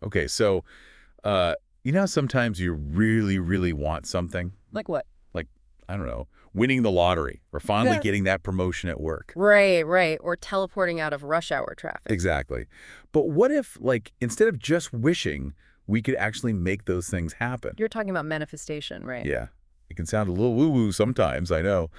Okay, so, you know how sometimes you really, really want something? Like what? Like, I don't know, winning the lottery or finally Yeah. getting that promotion at work. Right, right. Or teleporting out of rush hour traffic. Exactly. But what if, like, instead of just wishing, we could actually make those things happen? You're talking about manifestation, right? Yeah, it can sound a little woo-woo sometimes, I know.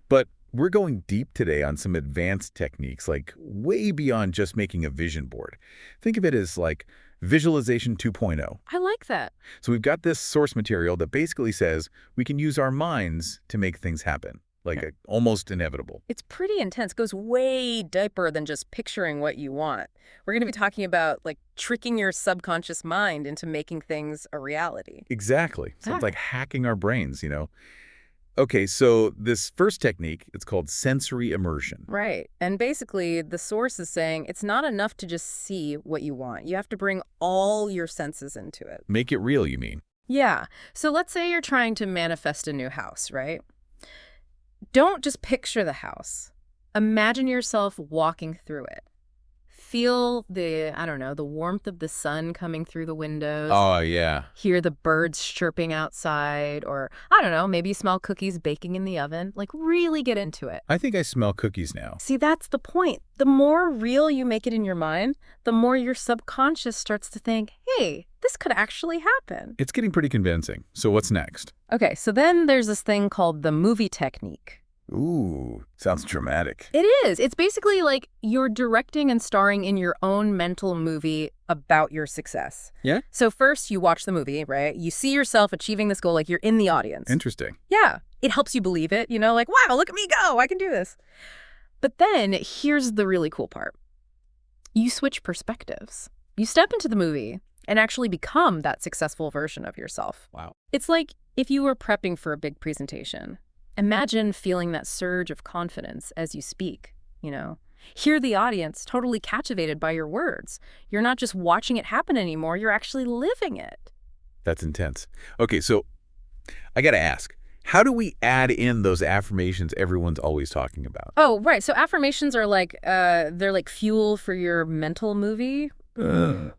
But we're going deep today on some advanced techniques, like way beyond just making a vision board. Think of it as like visualization 2.0. I like that. So we've got this source material that basically says we can use our minds to make things happen, like almost inevitable. It's pretty intense. Goes way deeper than just picturing what you want. We're going to be talking about like tricking your subconscious mind into making things a reality. Exactly. So it's Ah. like hacking our brains. Okay, so this first technique, it's called sensory immersion. Right. And basically, the source is saying it's not enough to just see what you want. You have to bring all your senses into it. Make it real, you mean? Yeah. So let's say you're trying to manifest a new house, right? Don't just picture the house. Imagine yourself walking through it. Feel I don't know, the warmth of the sun coming through the windows. Oh, yeah. Hear the birds chirping outside, or I don't know, maybe smell cookies baking in the oven. Like, really get into it. I think I smell cookies now. See, that's the point. The more real you make it in your mind, the more your subconscious starts to think, hey, this could actually happen. It's getting pretty convincing. So what's next? Okay, so then there's this thing called the movie technique. Ooh, sounds dramatic. It is. It's basically like you're directing and starring in your own mental movie about your success. Yeah? So first you watch the movie, right? You see yourself achieving this goal like you're in the audience. Interesting. Yeah. It helps you believe it, like, wow, look at me go. I can do this. But then here's the really cool part. You switch perspectives. You step into the movie and actually become that successful version of yourself. Wow. It's like if you were prepping for a big presentation. Imagine feeling that surge of confidence as you speak. Hear the audience totally captivated by your words. You're not just watching it happen anymore, you're actually living it. That's intense. Okay, so I got to ask, how do we add in those affirmations everyone's always talking about? Oh, right. So affirmations are like, they're like fuel for your mental movie.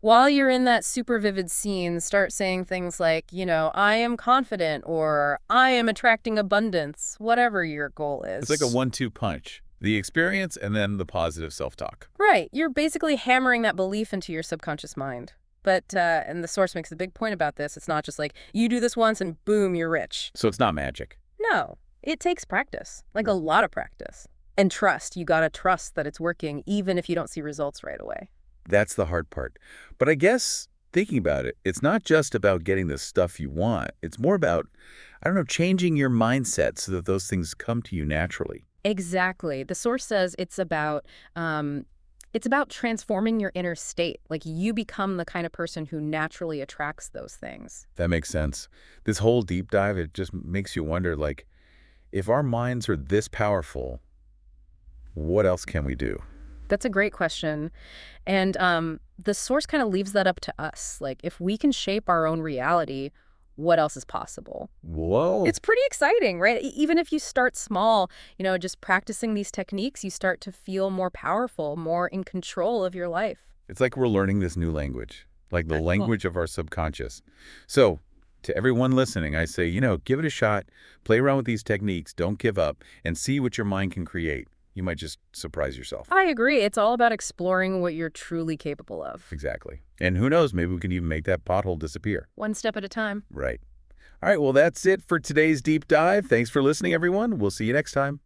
While you're in that super vivid scene, start saying things like, I am confident, or I am attracting abundance, whatever your goal is. It's like a 1-2 punch. The experience and then the positive self-talk. Right. You're basically hammering that belief into your subconscious mind. But, and the source makes a big point about this, it's not just like, you do this once and boom, you're rich. So it's not magic. No, it takes practice, like a lot of practice. And trust. You gotta trust that it's working, even if you don't see results right away. That's the hard part. But I guess thinking about it, it's not just about getting the stuff you want. It's more about, I don't know, changing your mindset so that those things come to you naturally. Exactly. The source says it's about transforming your inner state. Like you become the kind of person who naturally attracts those things. That makes sense. This whole deep dive, it just makes you wonder, like, if our minds are this powerful, what else can we do? That's a great question. And the source kind of leaves that up to us. Like if we can shape our own reality, what else is possible? Whoa. It's pretty exciting, right? Even if you start small, just practicing these techniques, you start to feel more powerful, more in control of your life. It's like we're learning this new language, like the language of our subconscious. So to everyone listening, I say, give it a shot, play around with these techniques, don't give up, and see what your mind can create. You might just surprise yourself. I agree. It's all about exploring what you're truly capable of. Exactly. And who knows, maybe we can even make that pothole disappear. One step at a time. Right. All right, well, that's it for today's deep dive. Thanks for listening, everyone. We'll see you next time.